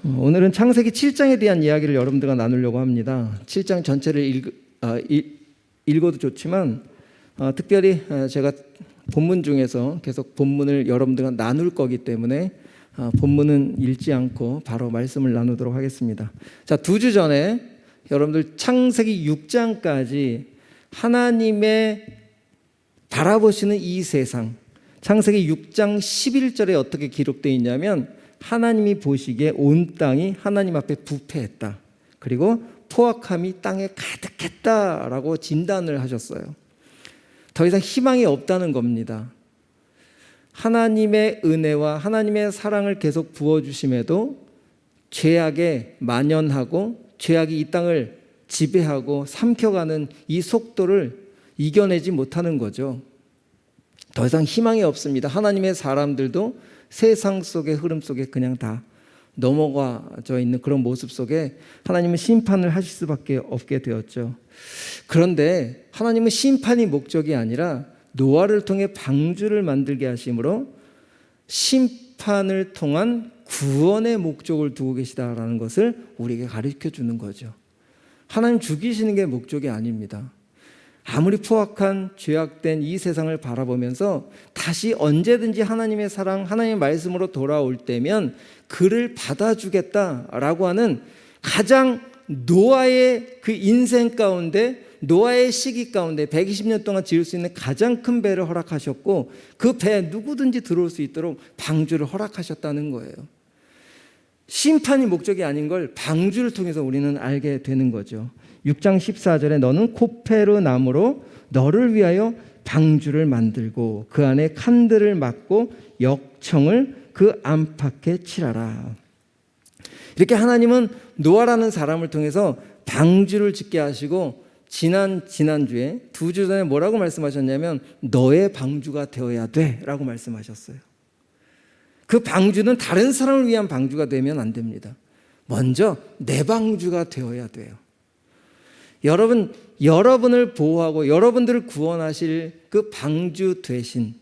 오늘은 창세기 7장에 대한 이야기를 여러분들과 나누려고 합니다. 7장 전체를 읽어도 좋지만 특별히 제가 본문 중에서 계속 본문을 여러분들과 나눌 거기 때문에 본문은 읽지 않고 바로 말씀을 나누도록 하겠습니다. 자, 2주 전에 여러분들 창세기 6장까지 하나님의 바라보시는 이 세상, 창세기 6장 11절에 어떻게 기록되어 있냐면 하나님이 보시기에 온 땅이 하나님 앞에 부패했다. 그리고 포악함이 땅에 가득했다라고 진단을 하셨어요. 더 이상 희망이 없다는 겁니다. 하나님의 은혜와 하나님의 사랑을 계속 부어주심에도 죄악에 만연하고 죄악이 이 땅을 지배하고 삼켜가는 이 속도를 이겨내지 못하는 거죠. 더 이상 희망이 없습니다. 하나님의 사람들도 세상 속의 흐름 속에 그냥 다 넘어가져 있는 그런 모습 속에 하나님은 심판을 하실 수밖에 없게 되었죠. 그런데 하나님은 심판이 목적이 아니라 노아를 통해 방주를 만들게 하심으로 심판을 통한 구원의 목적을 두고 계시다라는 것을 우리에게 가르쳐 주는 거죠. 하나님 죽이시는 게 목적이 아닙니다. 아무리 포악한 죄악된 이 세상을 바라보면서 다시 언제든지 하나님의 사랑, 하나님의 말씀으로 돌아올 때면 그를 받아주겠다라고 하는 가장 노아의 그 인생 가운데, 노아의 시기 가운데 120년 동안 지을 수 있는 가장 큰 배를 허락하셨고 그 배에 누구든지 들어올 수 있도록 방주를 허락하셨다는 거예요. 심판이 목적이 아닌 걸 방주를 통해서 우리는 알게 되는 거죠. 6장 14절에 너는 코페르 나무로 너를 위하여 방주를 만들고 그 안에 칸들을 막고 역청을 그 안팎에 칠하라. 이렇게 하나님은 노아라는 사람을 통해서 방주를 짓게 하시고 지난주에 2주 전에 뭐라고 말씀하셨냐면 너의 방주가 되어야 돼 라고 말씀하셨어요. 그 방주는 다른 사람을 위한 방주가 되면 안 됩니다. 먼저 내 방주가 되어야 돼요. 여러분을 보호하고 여러분들을 구원하실 그 방주 되신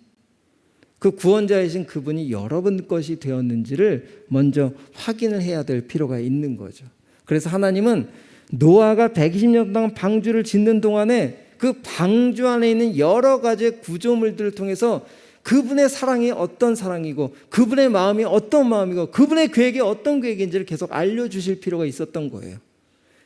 그 구원자이신 그분이 여러분 것이 되었는지를 먼저 확인을 해야 될 필요가 있는 거죠. 그래서 하나님은 노아가 120년 동안 방주를 짓는 동안에 그 방주 안에 있는 여러 가지의 구조물들을 통해서 그분의 사랑이 어떤 사랑이고 그분의 마음이 어떤 마음이고 그분의 계획이 어떤 계획인지를 계속 알려주실 필요가 있었던 거예요.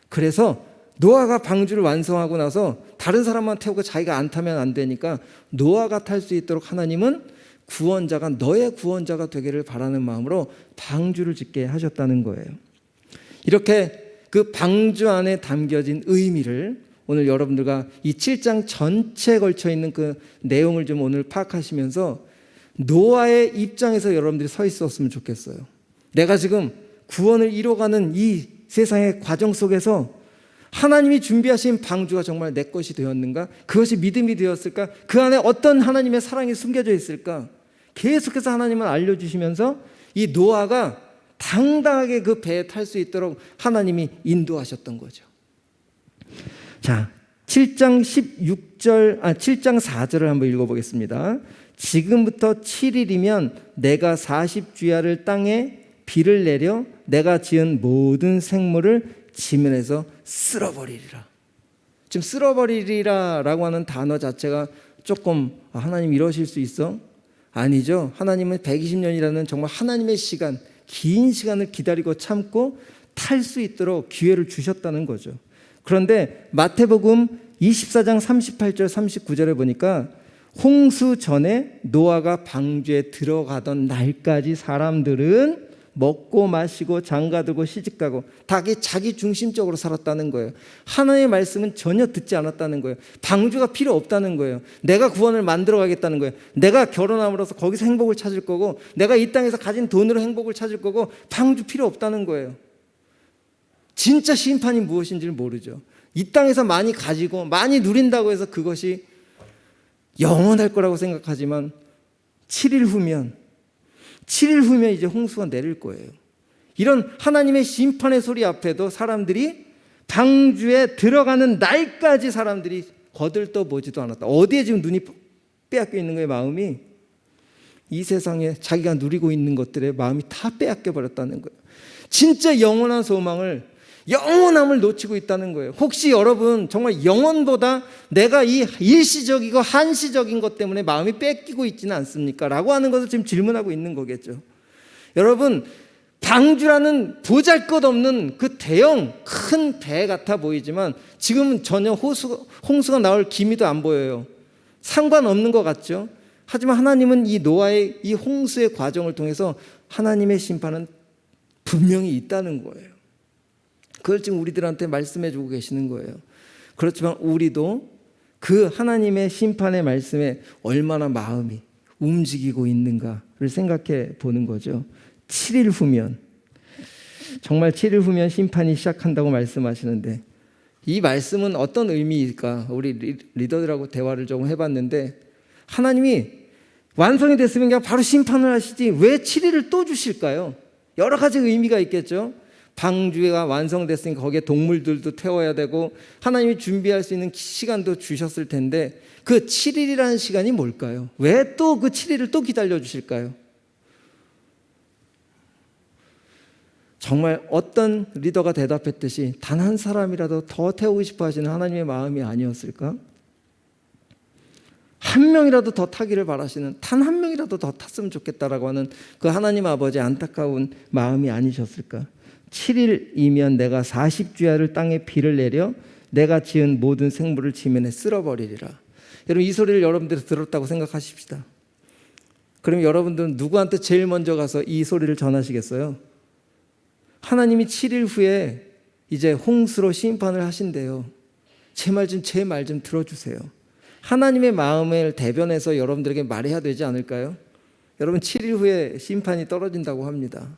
그래서 노아가 방주를 완성하고 나서 다른 사람만 태우고 자기가 안 타면 안 되니까 노아가 탈 수 있도록 하나님은 구원자가 너의 구원자가 되기를 바라는 마음으로 방주를 짓게 하셨다는 거예요. 이렇게 그 방주 안에 담겨진 의미를 오늘 여러분들과 이 7장 전체에 걸쳐 있는 그 내용을 좀 오늘 파악하시면서 노아의 입장에서 여러분들이 서 있었으면 좋겠어요. 내가 지금 구원을 이뤄가는 이 세상의 과정 속에서 하나님이 준비하신 방주가 정말 내 것이 되었는가? 그것이 믿음이 되었을까? 그 안에 어떤 하나님의 사랑이 숨겨져 있을까? 계속해서 하나님은 알려주시면서 이 노아가 당당하게 그 배에 탈 수 있도록 하나님이 인도하셨던 거죠. 자, 7장 4절을 한번 읽어보겠습니다. 지금부터 7일이면 내가 40주야를 땅에 비를 내려 내가 지은 모든 생물을 지면에서 쓸어버리리라. 지금 쓸어버리리라 라고 하는 단어 자체가 조금 하나님 이러실 수 있어? 아니죠. 하나님은 120년이라는 정말 하나님의 시간, 긴 시간을 기다리고 참고 탈 수 있도록 기회를 주셨다는 거죠. 그런데 마태복음 24장 38절 39절에 보니까 홍수 전에 노아가 방주에 들어가던 날까지 사람들은 먹고 마시고 장가들고 시집가고 다 자기 중심적으로 살았다는 거예요. 하나님의 말씀은 전혀 듣지 않았다는 거예요. 방주가 필요 없다는 거예요. 내가 구원을 만들어 가겠다는 거예요. 내가 결혼함으로써 거기서 행복을 찾을 거고 내가 이 땅에서 가진 돈으로 행복을 찾을 거고 방주 필요 없다는 거예요. 진짜 심판이 무엇인지를 모르죠. 이 땅에서 많이 가지고 많이 누린다고 해서 그것이 영원할 거라고 생각하지만 7일 후면 이제 홍수가 내릴 거예요. 이런 하나님의 심판의 소리 앞에도 사람들이 방주에 들어가는 날까지 사람들이 거들떠보지도 않았다. 어디에 지금 눈이 빼앗겨 있는 거예요, 마음이? 이 세상에 자기가 누리고 있는 것들에 마음이 다 빼앗겨 버렸다는 거예요. 진짜 영원한 소망을, 영원함을 놓치고 있다는 거예요. 혹시 여러분 정말 영원보다 내가 이 일시적이고 한시적인 것 때문에 마음이 뺏기고 있지는 않습니까? 라고 하는 것을 지금 질문하고 있는 거겠죠. 여러분, 방주라는 보잘것없는 그 대형 큰 배 같아 보이지만 지금은 전혀 홍수가 나올 기미도 안 보여요. 상관없는 것 같죠. 하지만 하나님은 이 노아의 이 홍수의 과정을 통해서 하나님의 심판은 분명히 있다는 거예요. 그걸 지금 우리들한테 말씀해 주고 계시는 거예요. 그렇지만 우리도 그 하나님의 심판의 말씀에 얼마나 마음이 움직이고 있는가를 생각해 보는 거죠. 7일 후면, 정말 7일 후면 심판이 시작한다고 말씀하시는데 이 말씀은 어떤 의미일까? 우리 리더들하고 대화를 조금 해봤는데 하나님이 완성이 됐으면 그냥 바로 심판을 하시지 왜 7일을 또 주실까요? 여러 가지 의미가 있겠죠. 방주가 완성됐으니까 거기에 동물들도 태워야 되고 하나님이 준비할 수 있는 시간도 주셨을 텐데 그 7일이라는 시간이 뭘까요? 왜 또 그 7일을 또 기다려 주실까요? 정말 어떤 리더가 대답했듯이 단 한 사람이라도 더 태우고 싶어 하시는 하나님의 마음이 아니었을까? 한 명이라도 더 타기를 바라시는, 단 한 명이라도 더 탔으면 좋겠다라고 하는 그 하나님 아버지의 안타까운 마음이 아니셨을까? 7일이면 내가 40주야를 땅에 비를 내려 내가 지은 모든 생물을 지면에 쓸어버리리라. 여러분, 이 소리를 여러분들이 들었다고 생각하십시다. 그럼 여러분들은 누구한테 제일 먼저 가서 이 소리를 전하시겠어요? 하나님이 7일 후에 이제 홍수로 심판을 하신대요. 제 말 좀 들어주세요. 하나님의 마음을 대변해서 여러분들에게 말해야 되지 않을까요? 여러분, 7일 후에 심판이 떨어진다고 합니다.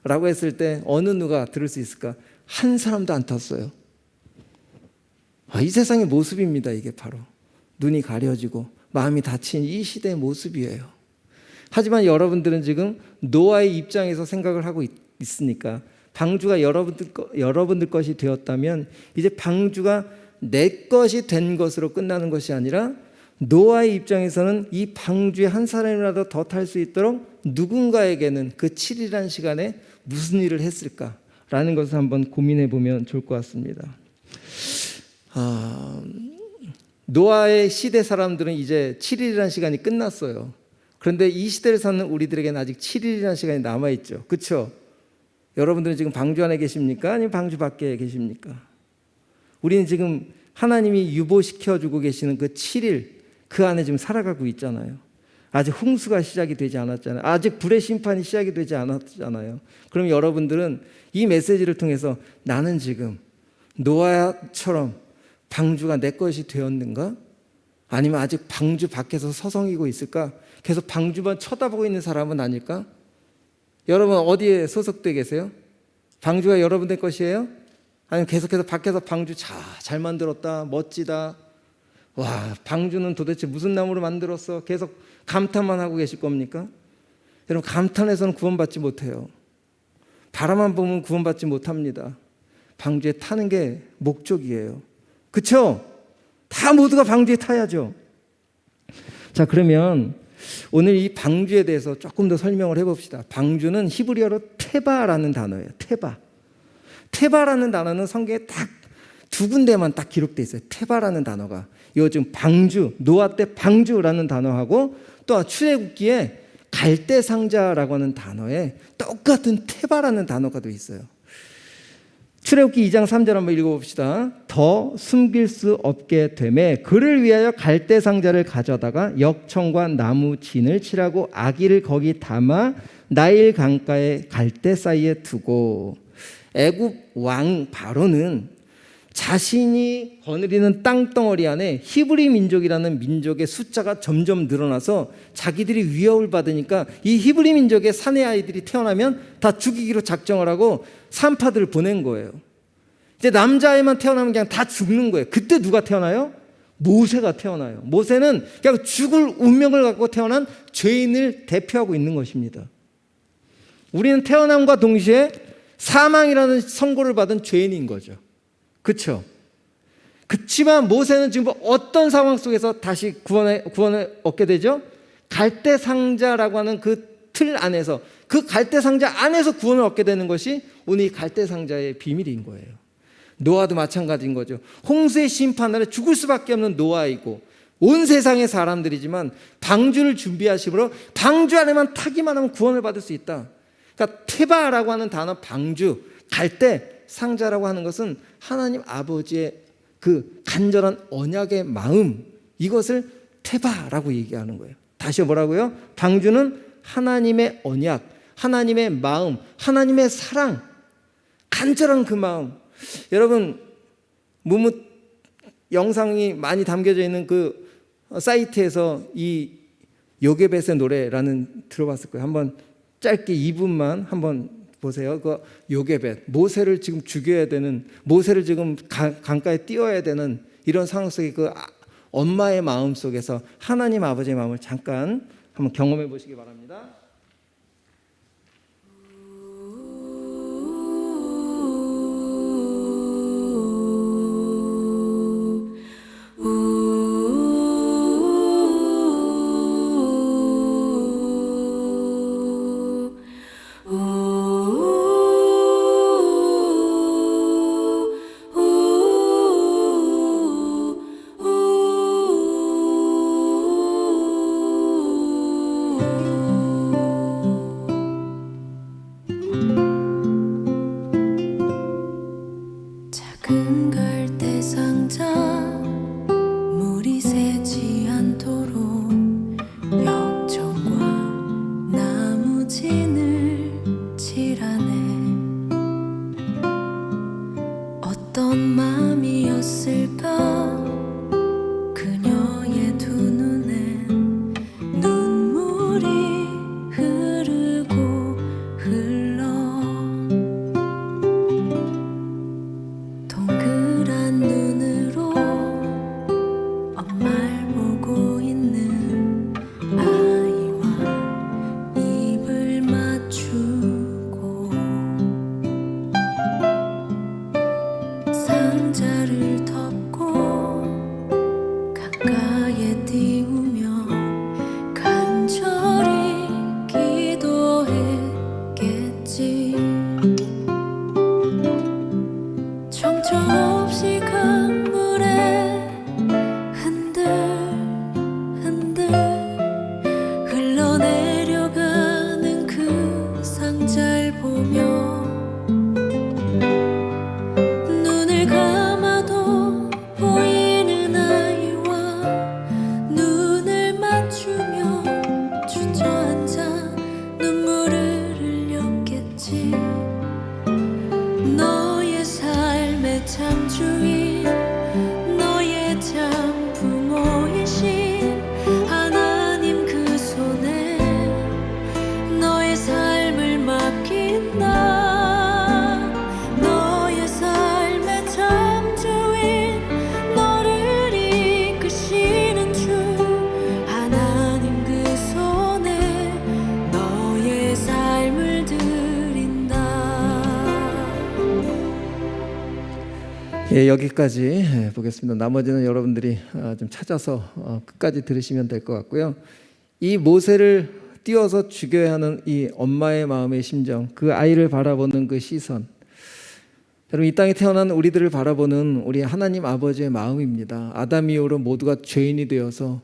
라고 했을 때 어느 누가 들을 수 있을까? 한 사람도 안 탔어요. 이 세상의 모습입니다. 이게 바로 눈이 가려지고 마음이 닫힌 이 시대의 모습이에요. 하지만 여러분들은 지금 노아의 입장에서 생각을 하고 있으니까 방주가 여러분들 것이 되었다면 이제 방주가 내 것이 된 것으로 끝나는 것이 아니라 노아의 입장에서는 이 방주에 한 사람이라도 더 탈 수 있도록 누군가에게는 그 7일이라는 시간에 무슨 일을 했을까라는 것을 한번 고민해 보면 좋을 것 같습니다. 노아의 시대 사람들은 이제 7일이라는 시간이 끝났어요. 그런데 이 시대를 사는 우리들에게는 아직 7일이라는 시간이 남아있죠. 그렇죠? 여러분들은 지금 방주 안에 계십니까? 아니면 방주 밖에 계십니까? 우리는 지금 하나님이 유보시켜주고 계시는 그 7일 그 안에 지금 살아가고 있잖아요. 아직 홍수가 시작이 되지 않았잖아요. 아직 불의 심판이 시작이 되지 않았잖아요. 그럼 여러분들은 이 메시지를 통해서 나는 지금 노아처럼 방주가 내 것이 되었는가? 아니면 아직 방주 밖에서 서성이고 있을까? 계속 방주만 쳐다보고 있는 사람은 아닐까? 여러분 어디에 소속돼 계세요? 방주가 여러분들 것이에요? 아니면 계속해서 밖에서 방주 잘 만들었다, 멋지다, 와 방주는 도대체 무슨 나무로 만들었어? 계속 감탄만 하고 계실 겁니까? 여러분, 감탄해서는 구원받지 못해요. 바라만 보면 구원받지 못합니다. 방주에 타는 게 목적이에요. 그렇죠? 다 모두가 방주에 타야죠. 자, 그러면 오늘 이 방주에 대해서 조금 더 설명을 해봅시다. 방주는 히브리어로 테바라는 단어예요. 테바라는 단어는 성경에 딱 두 군데만 딱 기록되어 있어요. 테바라는 단어가. 요즘 방주, 노아 때 방주라는 단어하고 또 출애굽기에 갈대상자라고 하는 단어에 똑같은 테바라는 단어가 또 있어요. 출애굽기 2장 3절 한번 읽어봅시다. 더 숨길 수 없게 되매 그를 위하여 갈대상자를 가져다가 역청과 나무 진을 칠하고 아기를 거기 담아 나일 강가에 갈대 사이에 두고 애굽 왕 바로는 자신이 거느리는 땅덩어리 안에 히브리 민족이라는 민족의 숫자가 점점 늘어나서 자기들이 위협을 받으니까 이 히브리 민족의 사내 아이들이 태어나면 다 죽이기로 작정을 하고 산파들을 보낸 거예요. 이제 남자아이만 태어나면 그냥 다 죽는 거예요. 그때 누가 태어나요? 모세가 태어나요. 모세는 그냥 죽을 운명을 갖고 태어난 죄인을 대표하고 있는 것입니다. 우리는 태어남과 동시에 사망이라는 선고를 받은 죄인인 거죠. 그렇죠? 그렇지만 모세는 지금 어떤 상황 속에서 다시 구원을 얻게 되죠? 갈대상자라고 하는 그 틀 안에서, 그 갈대 상자 안에서 구원을 얻게 되는 것이 오늘 이 갈대 상자의 비밀인 거예요. 노아도 마찬가지인 거죠. 홍수의 심판 아래 죽을 수밖에 없는 노아이고 온 세상의 사람들이지만 방주를 준비하심으로 방주 안에만 타기만 하면 구원을 받을 수 있다. 그러니까 테바라고 하는 단어, 방주, 갈대 상자라고 하는 것은 하나님 아버지의 그 간절한 언약의 마음, 이것을 테바라고 얘기하는 거예요. 다시 뭐라고요? 방주는 하나님의 언약, 하나님의 마음, 하나님의 사랑, 간절한 그 마음. 여러분, 무무 영상이 많이 담겨져 있는 그 사이트에서 이 요게벳의 노래라는 들어봤을 거예요. 한번 짧게 2분만 한번 보세요. 그 요게벳, 모세를 지금 죽여야 되는, 모세를 지금 강가에 띄워야 되는 이런 상황 속에 그 엄마의 마음 속에서 하나님 아버지의 마음을 잠깐 한번 경험해 보시기 바랍니다. 작은 갈대 상자 물이 새지 않도록 역청과 나무진을 칠하네. 어떤 마음이었을까 그녀의 두 눈엔 눈물이 흐르고 흘러 동그란 눈으로 엄마를 보고 있는 아이와 입을 맞추고 상자를 덮고 강가에 띄우며 간절히 기도했겠지. 정처없이 강물에 흔들흔들 흘러내려가는 그 상자를 보며 눈을 감아도 보이는 아이와 눈을 맞추며 주저앉아 눈물을 흘렸겠지. 너의 삶의 참 주인, 너의 참 부모이신 하나님 그 손에 너의 삶을 맡긴다. 너의 삶의 참 주인, 너를 이끄시는 주 하나님 그 손에 너의 삶을 드린다. 예, 여기까지 보겠습니다. 나머지는 여러분들이 좀 찾아서 끝까지 들으시면 될 것 같고요. 이 모세를 띄워서 죽여야 하는 이 엄마의 마음의 심정, 그 아이를 바라보는 그 시선, 여러분, 이 땅에 태어난 우리들을 바라보는 우리 하나님 아버지의 마음입니다. 아담 이후로 모두가 죄인이 되어서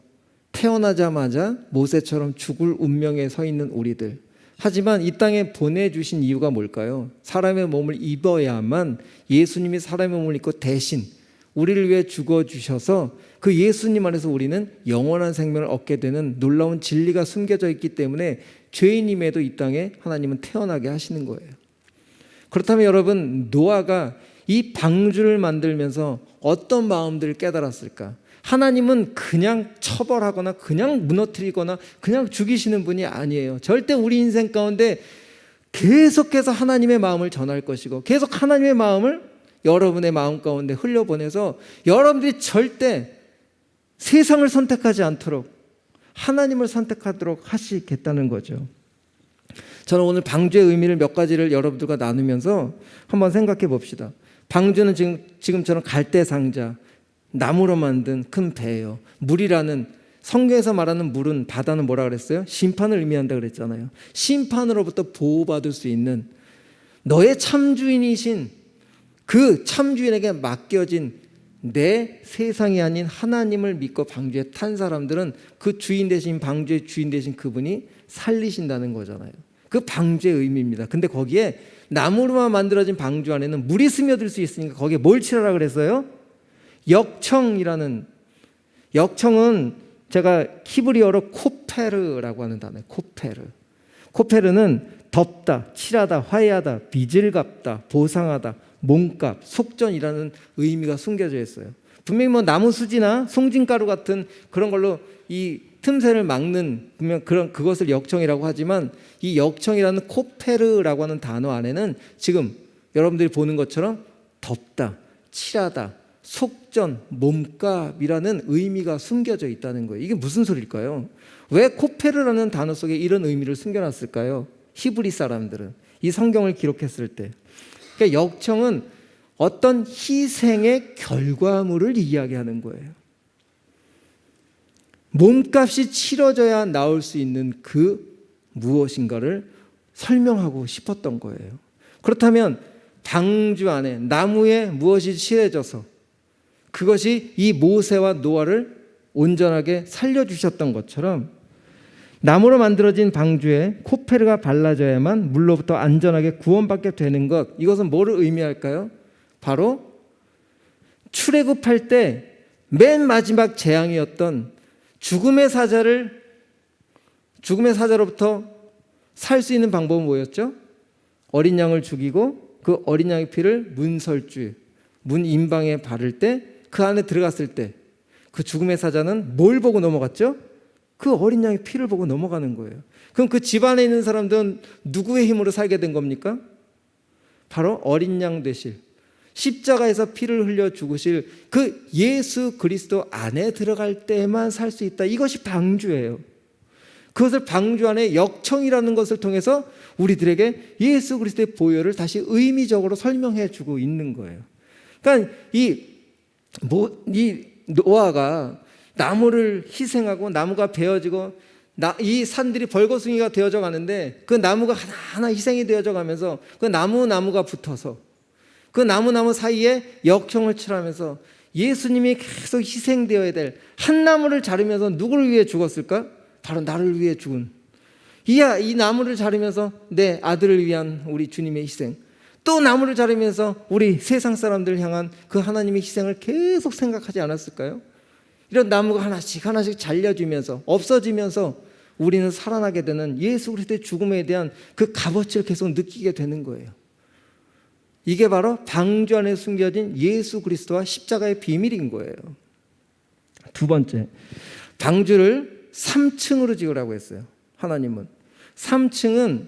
태어나자마자 모세처럼 죽을 운명에 서 있는 우리들. 하지만 이 땅에 보내주신 이유가 뭘까요? 사람의 몸을 입어야만, 예수님이 사람의 몸을 입고 대신 우리를 위해 죽어주셔서 그 예수님 안에서 우리는 영원한 생명을 얻게 되는 놀라운 진리가 숨겨져 있기 때문에 죄인임에도 이 땅에 하나님은 태어나게 하시는 거예요. 그렇다면 여러분, 노아가 이 방주를 만들면서 어떤 마음들을 깨달았을까? 하나님은 그냥 처벌하거나 그냥 무너뜨리거나 그냥 죽이시는 분이 아니에요. 절대 우리 인생 가운데 계속해서 하나님의 마음을 전할 것이고 계속 하나님의 마음을 여러분의 마음 가운데 흘려보내서 여러분들이 절대 세상을 선택하지 않도록 하나님을 선택하도록 하시겠다는 거죠. 저는 오늘 방주의 의미를 몇 가지를 여러분들과 나누면서 한번 생각해 봅시다. 방주는 지금처럼 갈대 상자, 나무로 만든 큰 배예요. 물이라는 성경에서 말하는 물은, 바다는 뭐라 그랬어요? 심판을 의미한다 그랬잖아요. 심판으로부터 보호받을 수 있는 너의 참주인이신 그 참주인에게 맡겨진 내 세상이 아닌 하나님을 믿고 방주에 탄 사람들은 그 주인 대신, 방주의 주인 대신 그분이 살리신다는 거잖아요. 그 방주의 의미입니다. 근데 거기에 나무로만 만들어진 방주 안에는 물이 스며들 수 있으니까 거기에 뭘 칠하라 그랬어요? 역청이라는, 역청은 제가 히브리어로 코페르라고 하는 단어예요. 코페르. 코페르는 덮다, 칠하다, 화해하다, 빚을 갚다, 보상하다, 몸값, 속전이라는 의미가 숨겨져 있어요. 분명히 뭐 나무 수지나 송진가루 같은 그런 걸로 이 틈새를 막는, 분명 그것을 역청이라고 하지만 이 역청이라는 코페르라고 하는 단어 안에는 지금 여러분들이 보는 것처럼 덮다, 칠하다, 속전, 몸값이라는 의미가 숨겨져 있다는 거예요. 이게 무슨 소리일까요? 왜 코페르라는 단어 속에 이런 의미를 숨겨놨을까요? 히브리 사람들은 이 성경을 기록했을 때. 그러니까 역청은 어떤 희생의 결과물을 이야기하는 거예요. 몸값이 치러져야 나올 수 있는 그 무엇인가를 설명하고 싶었던 거예요. 그렇다면 방주 안에 나무에 무엇이 칠해져서 그것이 이 모세와 노아를 온전하게 살려주셨던 것처럼 나무로 만들어진 방주에 코페르가 발라져야만 물로부터 안전하게 구원받게 되는 것, 이것은 뭐를 의미할까요? 바로 출애굽할 때 맨 마지막 재앙이었던 죽음의 사자로부터 살 수 있는 방법은 뭐였죠? 어린 양을 죽이고 그 어린 양의 피를 문설주, 문 임방에 바를 때, 그 안에 들어갔을 때 그 죽음의 사자는 뭘 보고 넘어갔죠? 그 어린 양의 피를 보고 넘어가는 거예요. 그럼 그 집안에 있는 사람들은 누구의 힘으로 살게 된 겁니까? 바로 어린 양 되실, 십자가에서 피를 흘려 죽으실 그 예수 그리스도 안에 들어갈 때만 살 수 있다. 이것이 방주예요. 그것을 방주 안에 역청이라는 것을 통해서 우리들에게 예수 그리스도의 보혈을 다시 의미적으로 설명해 주고 있는 거예요. 그러니까 이 노아가 나무를 희생하고 나무가 베어지고 이 산들이 벌거숭이가 되어져 가는데 그 나무가 하나하나 희생이 되어져 가면서 그 나무가 붙어서 그 나무 사이에 역청을 칠하면서 예수님이 계속 희생되어야 될 한 나무를 자르면서 누구를 위해 죽었을까? 바로 나를 위해 죽은 이 나무를 자르면서 내 아들을 위한 우리 주님의 희생, 또 나무를 자르면서 우리 세상 사람들을 향한 그 하나님의 희생을 계속 생각하지 않았을까요? 이런 나무가 하나씩 잘려지면서 없어지면서 우리는 살아나게 되는 예수 그리스도의 죽음에 대한 그 값어치를 계속 느끼게 되는 거예요. 이게 바로 방주 안에 숨겨진 예수 그리스도와 십자가의 비밀인 거예요. 두 번째, 방주를 3층으로 지으라고 했어요. 하나님은 3층은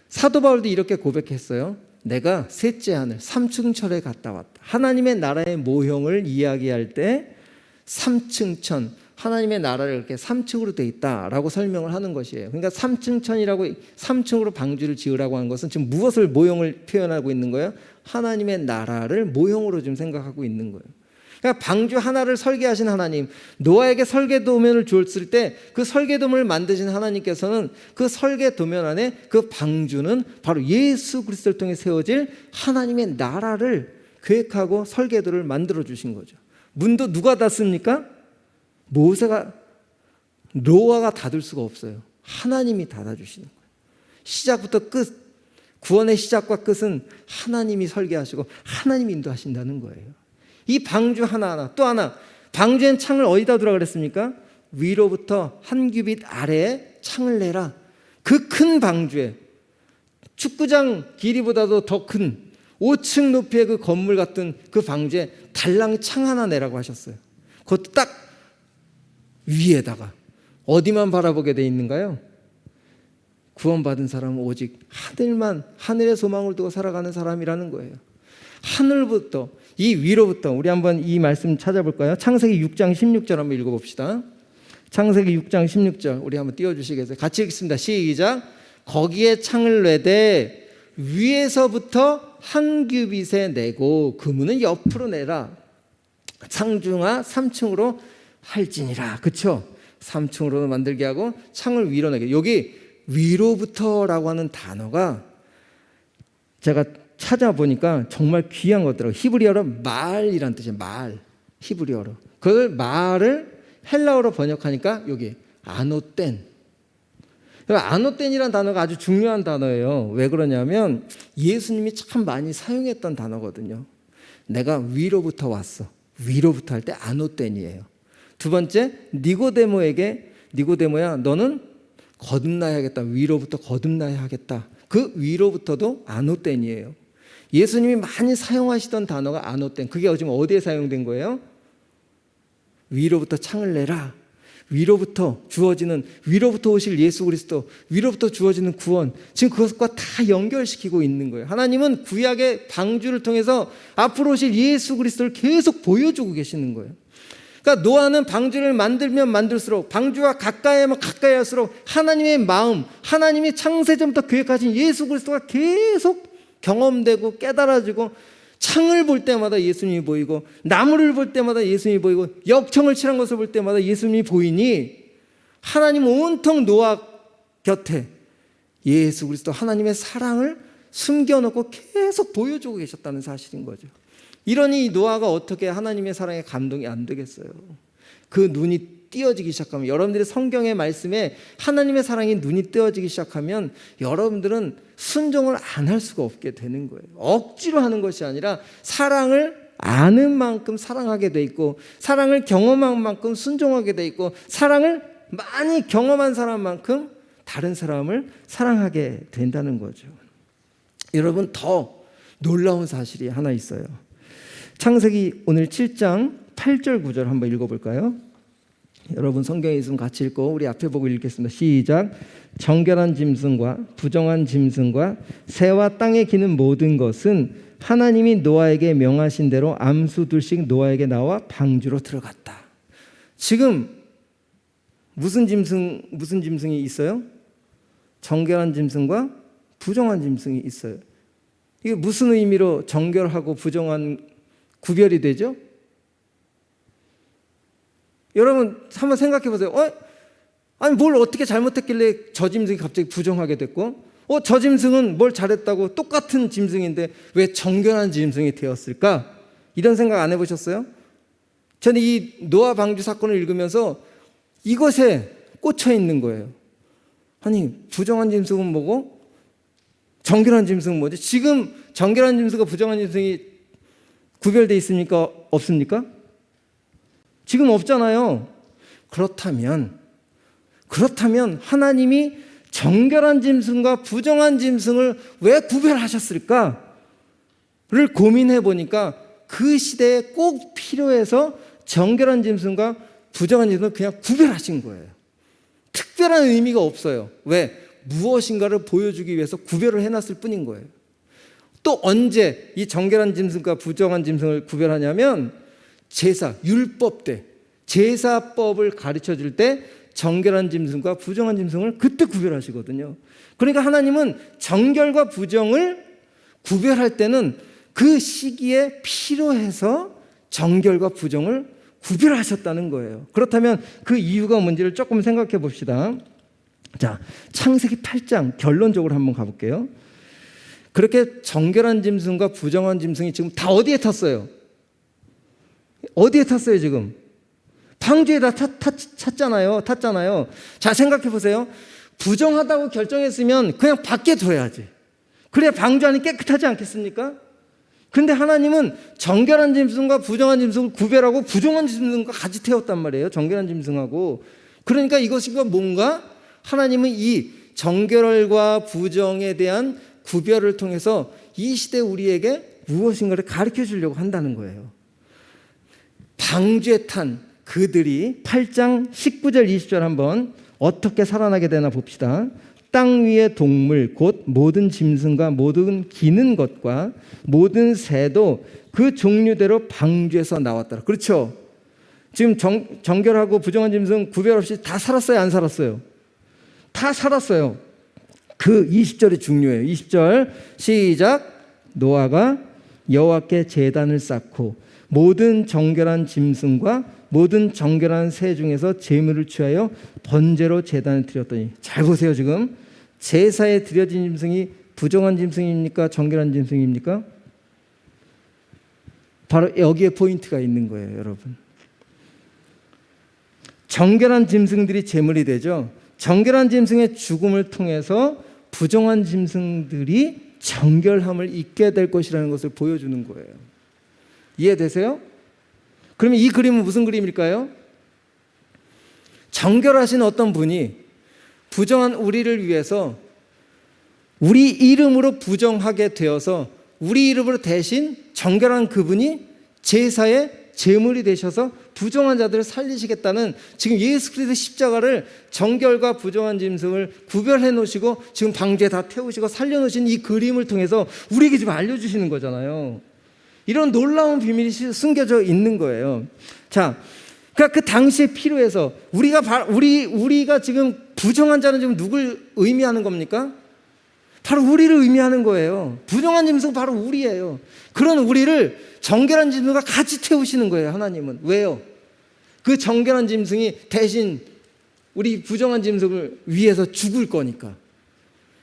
사도 바울도 이렇게 고백했어요. 내가 셋째 하늘 3층천에 갔다 왔다. 하나님의 나라의 모형을 이야기할 때 3층천, 하나님의 나라를 이렇게 3층으로 돼 있다라고 설명을 하는 것이에요. 그러니까 3층천이라고 3층으로 방주를 지으라고 하는 것은 지금 무엇을 모형을 표현하고 있는 거예요? 하나님의 나라를 모형으로 지금 생각하고 있는 거예요. 그러니까 방주 하나를 설계하신 하나님, 노아에게 설계도면을 주었을 때 그 설계도면을 만드신 하나님께서는 그 설계도면 안에 그 방주는 바로 예수 그리스도를 통해 세워질 하나님의 나라를 계획하고 설계도를 만들어 주신 거죠. 문도 누가 닫습니까? 노아가 닫을 수가 없어요. 하나님이 닫아주시는 거예요. 시작부터 끝, 구원의 시작과 끝은 하나님이 설계하시고 하나님이 인도하신다는 거예요. 이 방주 하나하나, 또 하나, 방주엔 창을 어디다 두라 그랬습니까? 위로부터 한 규빗 아래에 창을 내라. 그 큰 방주에, 축구장 길이보다도 더 큰 5층 높이의 그 건물 같은 그 방주에 달랑 창 하나 내라고 하셨어요. 그것도 딱 위에다가. 어디만 바라보게 돼 있는가요? 구원받은 사람은 오직 하늘의 소망을 두고 살아가는 사람이라는 거예요. 하늘부터, 이 위로부터. 우리 한번 이 말씀 찾아볼까요? 창세기 6장 16절 한번 읽어봅시다. 창세기 6장 16절 우리 한번 띄워주시겠어요? 같이 읽습니다. 시작. 거기에 창을 내되 위에서부터 한 규빗에 내고 그 문은 옆으로 내라. 창중하 3층으로 할지니라. 그렇죠? 3층으로 만들게 하고 창을 위로 내게. 여기 위로부터라고 하는 단어가 제가 찾아보니까 정말 귀한 것더라고요. 히브리어로 말이란 뜻이에요. 말. 히브리어로. 그걸 말을 헬라어로 번역하니까 여기 아노땐. 아노땐이라는 단어가 아주 중요한 단어예요. 왜 그러냐면 예수님이 참 많이 사용했던 단어거든요. 내가 위로부터 왔어. 위로부터 할 때 아노땐이에요. 두 번째, 니고데모에게 니고데모야 너는 거듭나야겠다. 위로부터 거듭나야 하겠다. 그 위로부터도 아노땐이에요. 예수님이 많이 사용하시던 단어가 아노땐. 그게 지금 어디에 사용된 거예요? 위로부터 창을 내라. 위로부터 주어지는, 위로부터 오실 예수 그리스도, 위로부터 주어지는 구원, 지금 그것과 다 연결시키고 있는 거예요. 하나님은 구약의 방주를 통해서 앞으로 오실 예수 그리스도를 계속 보여주고 계시는 거예요. 그러니까 노아는 방주를 만들면 만들수록, 방주와 가까이 하면 가까이 할수록 하나님의 마음, 하나님이 창세전부터 계획하신 예수 그리스도가 계속 경험되고 깨달아지고, 창을 볼 때마다 예수님이 보이고, 나무를 볼 때마다 예수님이 보이고, 역청을 칠한 것을 볼 때마다 예수님이 보이니 하나님 온통 노아 곁에 예수 그리스도 하나님의 사랑을 숨겨놓고 계속 보여주고 계셨다는 사실인 거죠. 이러니 노아가 어떻게 하나님의 사랑에 감동이 안 되겠어요. 그 눈이 띄어지기 시작하면, 여러분들의 성경의 말씀에 하나님의 사랑이 눈이 띄어지기 시작하면 여러분들은 순종을 안 할 수가 없게 되는 거예요. 억지로 하는 것이 아니라 사랑을 아는 만큼 사랑하게 돼 있고, 사랑을 경험한 만큼 순종하게 돼 있고, 사랑을 많이 경험한 사람만큼 다른 사람을 사랑하게 된다는 거죠. 여러분, 더 놀라운 사실이 하나 있어요. 창세기 오늘 7장 8절 9절 한번 읽어볼까요? 여러분 성경에 있으면 같이 읽고 우리 앞에 보고 읽겠습니다. 시작. 정결한 짐승과 부정한 짐승과 새와 땅에 기는 모든 것은 하나님이 노아에게 명하신 대로 암수 둘씩 노아에게 나와 방주로 들어갔다. 지금 무슨 짐승이 있어요? 정결한 짐승과 부정한 짐승이 있어요. 이게 무슨 의미로 정결하고 부정한 구별이 되죠? 여러분 한번 생각해 보세요. 아니 뭘 어떻게 잘못했길래 저 짐승이 갑자기 부정하게 됐고, 저 짐승은 뭘 잘했다고 똑같은 짐승인데 왜 정결한 짐승이 되었을까? 이런 생각 안 해보셨어요? 저는 이 노아 방주 사건을 읽으면서 이것에 꽂혀 있는 거예요. 아니 부정한 짐승은 뭐고 정결한 짐승은 뭐지? 지금 정결한 짐승과 부정한 짐승이 구별되어 있습니까? 없습니까? 지금 없잖아요. 그렇다면 하나님이 정결한 짐승과 부정한 짐승을 왜 구별하셨을까를 고민해 보니까 그 시대에 꼭 필요해서 정결한 짐승과 부정한 짐승을 그냥 구별하신 거예요. 특별한 의미가 없어요. 왜? 무엇인가를 보여주기 위해서 구별을 해놨을 뿐인 거예요. 또 언제 이 정결한 짐승과 부정한 짐승을 구별하냐면 제사, 율법 때 제사법을 가르쳐 줄 때 정결한 짐승과 부정한 짐승을 그때 구별하시거든요. 그러니까 하나님은 정결과 부정을 구별할 때는 그 시기에 필요해서 정결과 부정을 구별하셨다는 거예요. 그렇다면 그 이유가 뭔지를 조금 생각해 봅시다. 자, 창세기 8장 결론적으로 한번 가볼게요. 그렇게 정결한 짐승과 부정한 짐승이 지금 다 어디에 탔어요? 어디에 탔어요 지금? 방주에 다 탔잖아요. 자, 생각해 보세요. 부정하다고 결정했으면 그냥 밖에 둬야지. 그래야 방주 안이 깨끗하지 않겠습니까? 근데 하나님은 정결한 짐승과 부정한 짐승을 구별하고 부정한 짐승과 같이 태웠단 말이에요. 정결한 짐승하고. 그러니까 이것이 뭔가 하나님은 이 정결과 부정에 대한 구별을 통해서 이 시대 우리에게 무엇인가를 가르쳐 주려고 한다는 거예요. 방주에 탄 그들이 8장 19절 20절 한번 어떻게 살아나게 되나 봅시다. 땅 위의 동물 곧 모든 짐승과 모든 기는 것과 모든 새도 그 종류대로 방주에서 나왔더라. 그렇죠? 지금 정결하고 부정한 짐승 구별 없이 다 살았어요? 안 살았어요? 다 살았어요. 그 20절이 중요해요. 20절 시작. 노아가 여호와께 제단을 쌓고 모든 정결한 짐승과 모든 정결한 새 중에서 제물을 취하여 번제로 제단에 드렸더니, 잘 보세요. 지금 제사에 드려진 짐승이 부정한 짐승입니까? 정결한 짐승입니까? 바로 여기에 포인트가 있는 거예요, 여러분. 정결한 짐승들이 제물이 되죠. 정결한 짐승의 죽음을 통해서 부정한 짐승들이 정결함을 잊게 될 것이라는 것을 보여주는 거예요. 이해되세요? 그러면 이 그림은 무슨 그림일까요? 정결하신 어떤 분이 부정한 우리를 위해서 우리 이름으로 부정하게 되어서 우리 이름으로 대신 정결한 그분이 제사의 제물이 되셔서 부정한 자들을 살리시겠다는, 지금 예수 그리스도의 십자가를 정결과 부정한 짐승을 구별해 놓으시고 지금 방주에 다 태우시고 살려놓으신 이 그림을 통해서 우리에게 좀 알려주시는 거잖아요. 이런 놀라운 비밀이 숨겨져 있는 거예요. 자, 그러니까 그 당시에 필요해서 우리가 지금 부정한 자는 지금 누굴 의미하는 겁니까? 바로 우리를 의미하는 거예요. 부정한 짐승은 바로 우리예요. 그런 우리를 정결한 짐승과 같이 태우시는 거예요, 하나님은. 왜요? 그 정결한 짐승이 대신 우리 부정한 짐승을 위해서 죽을 거니까.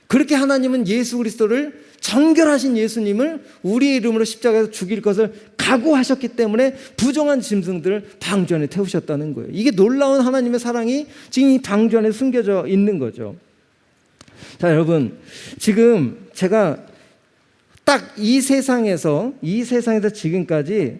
그렇게 하나님은 예수 그리스도를, 정결하신 예수님을 우리의 이름으로 십자가에서 죽일 것을 각오하셨기 때문에 부정한 짐승들을 방주 안에 태우셨다는 거예요. 이게 놀라운 하나님의 사랑이 지금 이 방주 안에 숨겨져 있는 거죠. 자, 여러분, 지금 제가 딱 이 세상에서 지금까지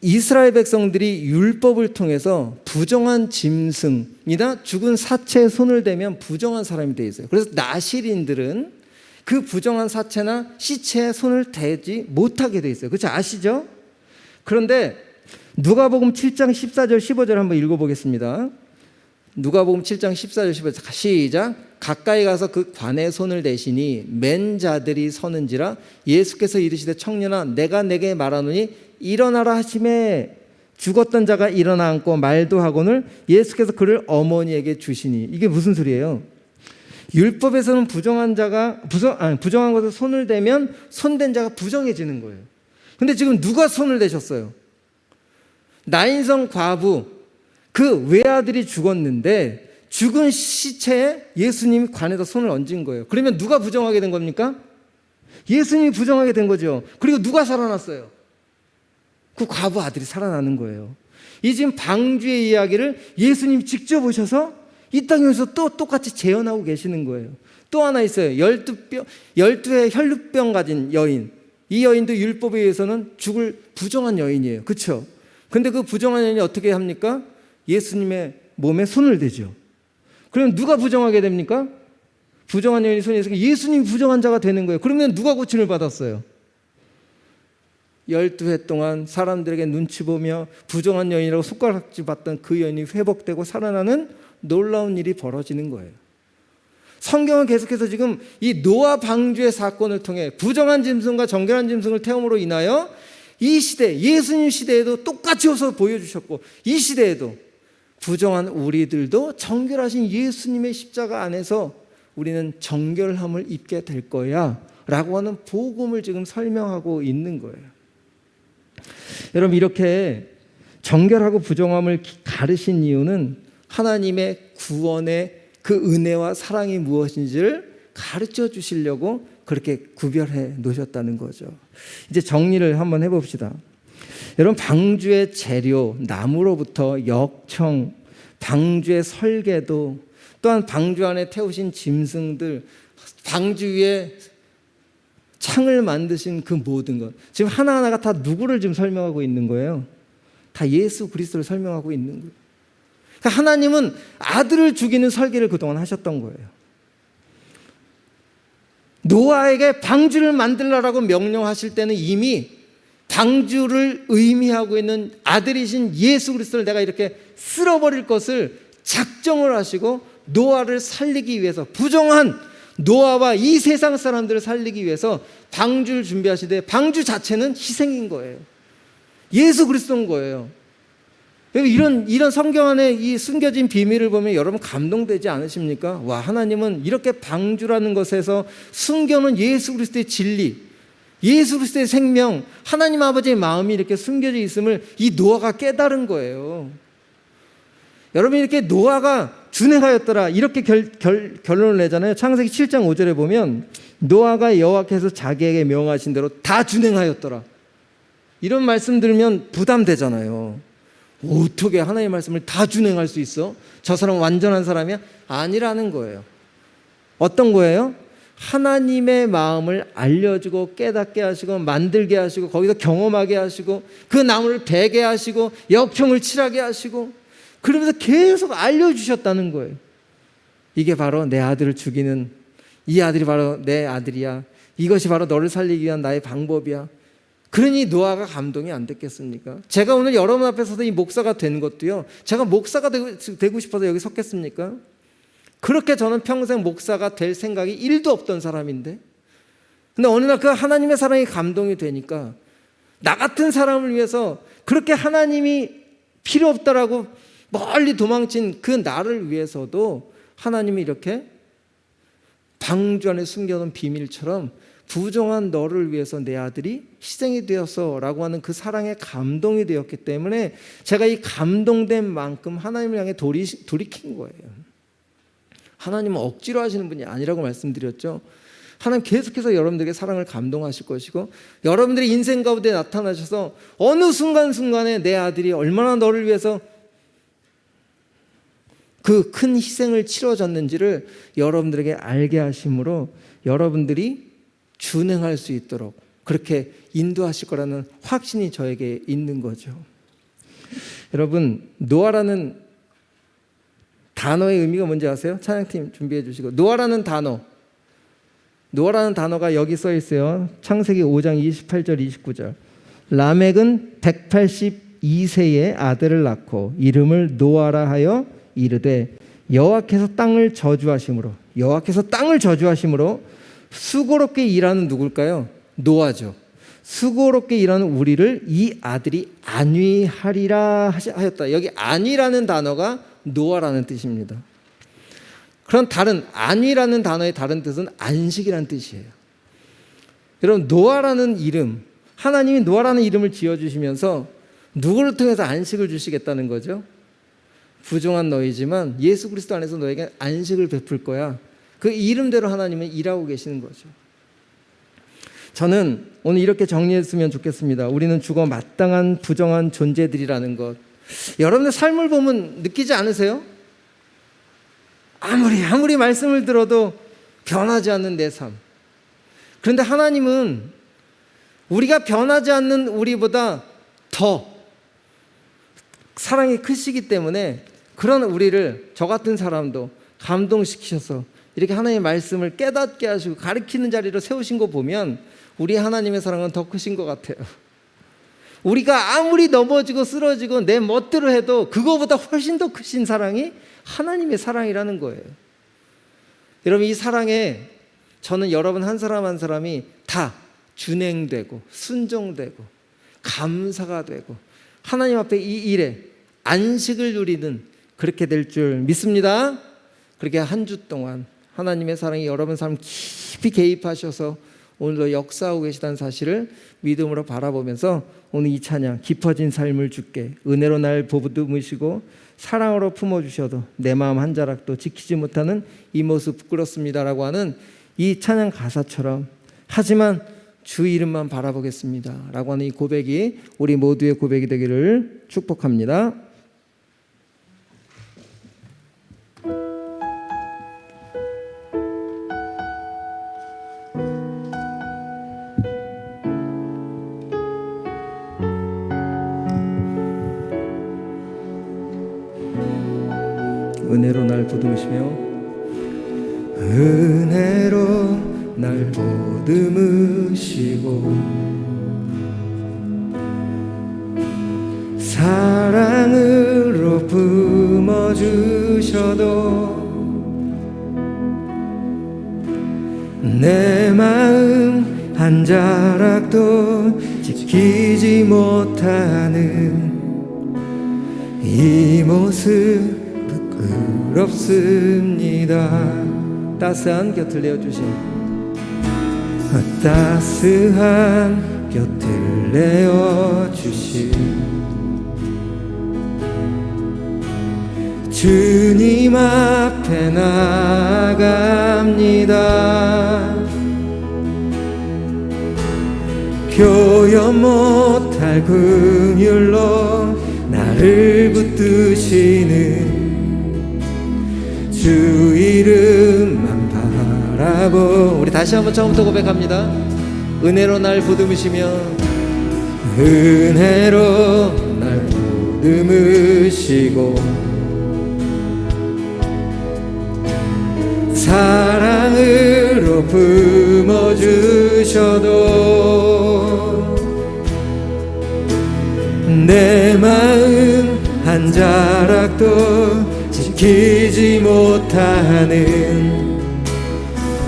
이스라엘 백성들이 율법을 통해서 부정한 짐승이나 죽은 사체에 손을 대면 부정한 사람이 되어 있어요. 그래서 나실인들은 그 부정한 사체나 시체에 손을 대지 못하게 되어 있어요. 그렇죠? 아시죠? 그런데 누가복음 7장 14절 15절 한번 읽어보겠습니다. 누가복음 7장 14절 15절 시작. 가까이 가서 그 관에 손을 대시니 맨 자들이 서는지라 예수께서 이르시되 청년아 내가 내게 말하노니 일어나라 하심에 죽었던 자가 일어나 앉고 말도 하거늘 예수께서 그를 어머니에게 주시니. 이게 무슨 소리예요? 율법에서는 부정한 것에 손을 대면 손댄 자가 부정해지는 거예요. 근데 지금 누가 손을 대셨어요? 나인성 과부, 그 외아들이 죽었는데 죽은 시체에 예수님이 관에다 손을 얹은 거예요. 그러면 누가 부정하게 된 겁니까? 예수님이 부정하게 된 거죠. 그리고 누가 살아났어요? 그 과부 아들이 살아나는 거예요. 이 지금 방주의 이야기를 예수님이 직접 오셔서 이 땅에서 또 똑같이 재현하고 계시는 거예요. 또 하나 있어요. 12회 혈루병 가진 여인. 이 여인도 율법에 의해서는 죽을 부정한 여인이에요. 그렇죠? 근데 그 부정한 여인이 어떻게 합니까? 예수님의 몸에 손을 대죠. 그럼 누가 부정하게 됩니까? 부정한 여인이 손에 있으니까 예수님이 부정한 자가 되는 거예요. 그러면 누가 고침을 받았어요? 12회 동안 사람들에게 눈치 보며 부정한 여인이라고 손가락질 받던 그 여인이 회복되고 살아나는 놀라운 일이 벌어지는 거예요. 성경은 계속해서 지금 이 노아 방주의 사건을 통해 부정한 짐승과 정결한 짐승을 태움으로 인하여 이 시대, 예수님 시대에도 똑같이 오서 보여주셨고, 이 시대에도 부정한 우리들도 정결하신 예수님의 십자가 안에서 우리는 정결함을 입게 될 거야 라고 하는 복음을 지금 설명하고 있는 거예요. 여러분, 이렇게 정결하고 부정함을 가르신 이유는 하나님의 구원의 그 은혜와 사랑이 무엇인지를 가르쳐 주시려고 그렇게 구별해 놓으셨다는 거죠. 이제 정리를 한번 해봅시다. 여러분, 방주의 재료, 나무로부터 역청, 방주의 설계도, 또한 방주 안에 태우신 짐승들, 방주 위에 창을 만드신 그 모든 것, 지금 하나하나가 다 누구를 지금 설명하고 있는 거예요? 다 예수 그리스도를 설명하고 있는 거예요. 그러니까 하나님은 아들을 죽이는 설계를 그동안 하셨던 거예요. 노아에게 방주를 만들라라고 명령하실 때는 이미 방주를 의미하고 있는 아들이신 예수 그리스도를 내가 이렇게 쓸어버릴 것을 작정을 하시고 노아를 살리기 위해서, 부정한 노아와 이 세상 사람들을 살리기 위해서 방주를 준비하시되, 방주 자체는 희생인 거예요. 예수 그리스도인 거예요. 이런 성경 안에 이 숨겨진 비밀을 보면 여러분 감동되지 않으십니까? 와, 하나님은 이렇게 방주라는 것에서 숨겨놓은 예수 그리스도의 진리, 예수 그리스도의 생명, 하나님 아버지의 마음이 이렇게 숨겨져 있음을 이 노아가 깨달은 거예요. 여러분, 이렇게 노아가 준행하였더라 이렇게 결론을 내잖아요. 창세기 7장 5절에 보면 노아가 여호와께서 자기에게 명하신 대로 다 준행하였더라. 이런 말씀 들으면 부담되잖아요. 어떻게 하나님의 말씀을 다 준행할 수 있어? 저 사람은 완전한 사람이야? 아니라는 거예요. 어떤 거예요? 하나님의 마음을 알려주고 깨닫게 하시고 만들게 하시고 거기서 경험하게 하시고 그 나무를 베게 하시고 역경을 치라게 하시고 그러면서 계속 알려주셨다는 거예요. 이게 바로 내 아들을 죽이는, 이 아들이 바로 내 아들이야. 이것이 바로 너를 살리기 위한 나의 방법이야. 그러니 노아가 감동이 안 됐겠습니까? 제가 오늘 여러분 앞에서도 이 목사가 된 것도요, 제가 목사가 되고 싶어서 여기 섰겠습니까? 그렇게 저는 평생 목사가 될 생각이 1도 없던 사람인데, 근데 어느 날 그 하나님의 사랑이 감동이 되니까 나 같은 사람을 위해서 그렇게 하나님이 필요 없다라고 멀리 도망친 그 나를 위해서도 하나님이 이렇게 방주 안에 숨겨놓은 비밀처럼 부정한 너를 위해서 내 아들이 희생이 되어서 라고 하는 그 사랑에 감동이 되었기 때문에 제가 이 감동된 만큼 하나님을 향해 돌이킨 거예요. 하나님은 억지로 하시는 분이 아니라고 말씀드렸죠. 하나님 계속해서 여러분들에게 사랑을 감동하실 것이고 여러분들의 인생 가운데 나타나셔서 어느 순간순간에 내 아들이 얼마나 너를 위해서 그 큰 희생을 치러졌는지를 여러분들에게 알게 하심으로 여러분들이 준행할 수 있도록 그렇게 인도하실 거라는 확신이 저에게 있는 거죠. 여러분, 노아라는 단어의 의미가 뭔지 아세요? 찬양팀 준비해 주시고. 노아라는 단어가 여기 써 있어요. 창세기 5장 28절 29절. 라멕은 182세의 아들을 낳고 이름을 노아라 하여 이르되 여호와께서 땅을 저주하심으로 수고롭게 일하는 누굴까요? 노아죠. 수고롭게 일하는 우리를 이 아들이 안위하리라 하였다. 여기 안위라는 단어가 노아라는 뜻입니다. 그런 안위라는 단어의 다른 뜻은 안식이라는 뜻이에요. 여러분, 노아라는 이름, 하나님이 노아라는 이름을 지어주시면서 누구를 통해서 안식을 주시겠다는 거죠? 부정한 너희지만 예수 그리스도 안에서 너에게 안식을 베풀 거야. 그 이름대로 하나님은 일하고 계시는 거죠. 저는 오늘 이렇게 정리했으면 좋겠습니다. 우리는 죽어 마땅한 부정한 존재들이라는 것. 여러분의 삶을 보면 느끼지 않으세요? 아무리 말씀을 들어도 변하지 않는 내 삶. 그런데 하나님은 우리가 변하지 않는 우리보다 더 사랑이 크시기 때문에 그런 우리를, 저 같은 사람도 감동시키셔서 이렇게 하나님의 말씀을 깨닫게 하시고 가르치는 자리로 세우신 거 보면 우리 하나님의 사랑은 더 크신 것 같아요. 우리가 아무리 넘어지고 쓰러지고 내 멋대로 해도 그거보다 훨씬 더 크신 사랑이 하나님의 사랑이라는 거예요. 여러분, 이 사랑에 저는 여러분 한 사람 한 사람이 다 준행되고 순종되고 감사가 되고 하나님 앞에 이 일에 안식을 누리는 그렇게 될 줄 믿습니다. 그렇게 한 주 동안 하나님의 사랑이 여러분 삶 깊이 개입하셔서 오늘도 역사하고 계시다는 사실을 믿음으로 바라보면서 오늘 이 찬양, 깊어진 삶을 주께 은혜로 날 보듬으시고 사랑으로 품어주셔도 내 마음 한 자락도 지키지 못하는 이 모습 부끄럽습니다라고 하는 이 찬양 가사처럼, 하지만 주 이름만 바라보겠습니다 라고 하는 이 고백이 우리 모두의 고백이 되기를 축복합니다. 은혜로 날 보듬으시며 은혜로 날 보듬으시고 사랑으로 품어주셔도 내 마음 한 자락도 지키지 못하는 이 모습 부끄럽습니다. 따스한 곁을 내어주신 따스한 곁을 내어주신 주님 앞에 나아갑니다. 표현 못할 긍휼로 나를 붙드시는 주 이름만 바라보. 우리 다시 한번 처음부터 고백합니다. 은혜로 날 보듬으시며 은혜로 날 보듬으시고 사랑으로 품어주셔도 내 마음 한 자락도 지키지 못하는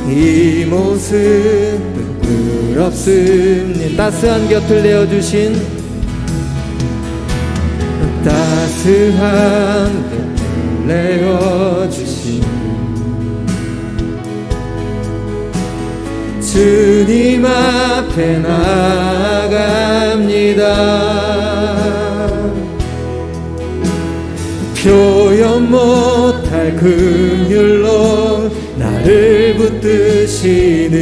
이 모습 부끄럽습니다. 따스한 곁을 내어주신 따스한 곁을 내어주신 주님 앞에 나아갑니다. 표현 못할 긍휼로 나를 붙드시는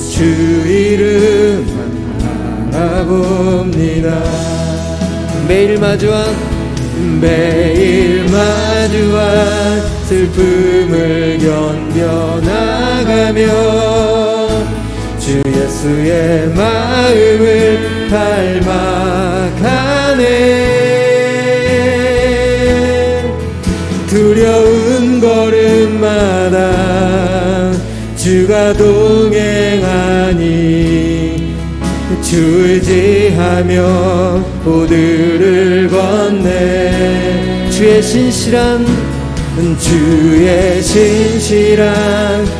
주 이름만 바라봅니다. 매일 마주한 슬픔을 견뎌나가며 주 예수의 마음을 닮아가네. 두려운 걸음마다 주가 동행하니 주 의지하며 보들을 건네. 주의 신실한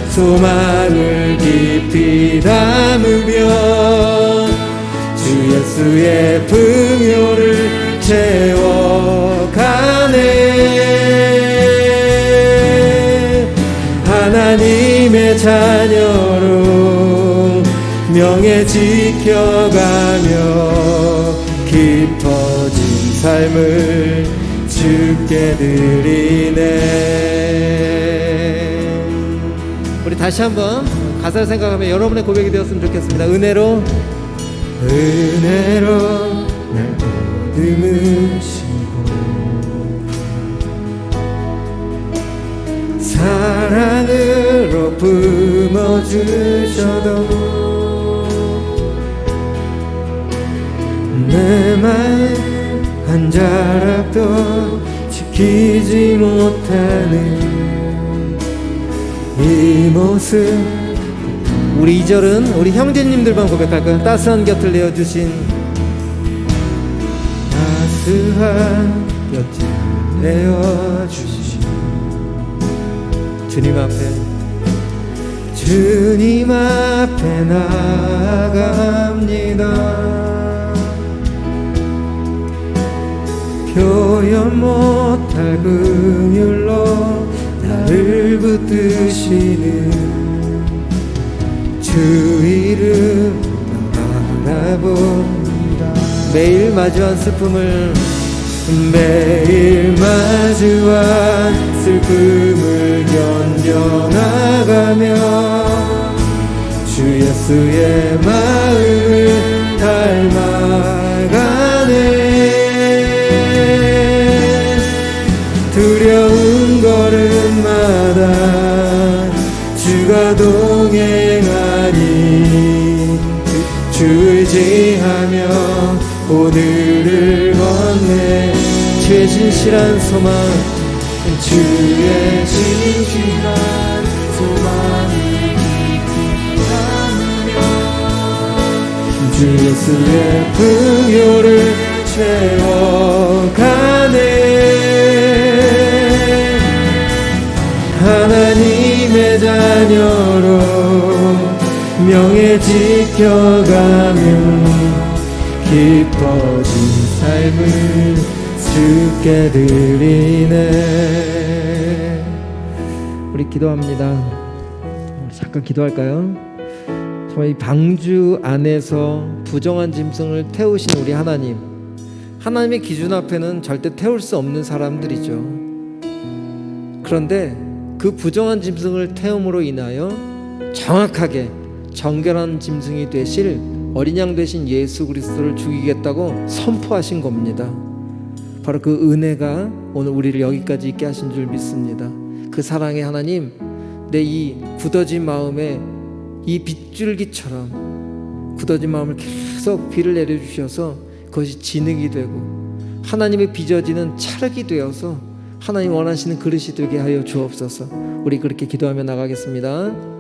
소망을 깊이 담으며 주 예수의 풍요를 채워가네. 하나님의 자녀로 명예 지켜가며 깊어진 삶을 주께 드리네. 우리 다시 한번 가사를 생각하며 여러분의 고백이 되었으면 좋겠습니다. 은혜로 날 보듬으시고 사랑으로 품어주셔도 내 마음 한 자락도 지키지 못하는 이 모습. 우리 2절은 우리 형제님들만 고백할까요? 따스한 곁을 내어주신 따스한 곁을 내어주신 주님 앞에 나아갑니다. 표현 못할 긍휼로 나를 붙드시는 주 이름 바라봅니다. 매일 마주한 슬픔을 견뎌나가며 주 예수의 마음을 닮아가네. 두려운 걸음마다 주가 동행하니 주 의지하며 오늘을 건네. 주의 신실한 소망 주 예수의 풍요를 채워가네. 하나님의 자녀로 명예 지켜가며 깊어진 삶을 주께 드리네. 우리 기도합니다. 우리 잠깐 기도할까요? 정말 이 방주 안에서 부정한 짐승을 태우신 우리 하나님, 하나님의 기준 앞에는 절대 태울 수 없는 사람들이죠. 그런데 그 부정한 짐승을 태움으로 인하여 정확하게 정결한 짐승이 되실 어린 양 되신 예수 그리스도를 죽이겠다고 선포하신 겁니다. 바로 그 은혜가 오늘 우리를 여기까지 있게 하신 줄 믿습니다. 그 사랑의 하나님, 내 이 굳어진 마음에 이 빗줄기처럼 굳어진 마음을 계속 비를 내려주셔서 그것이 진흙이 되고 하나님의 빚어지는 찰흙이 되어서 하나님 원하시는 그릇이 되게 하여 주옵소서. 우리 그렇게 기도하며 나가겠습니다.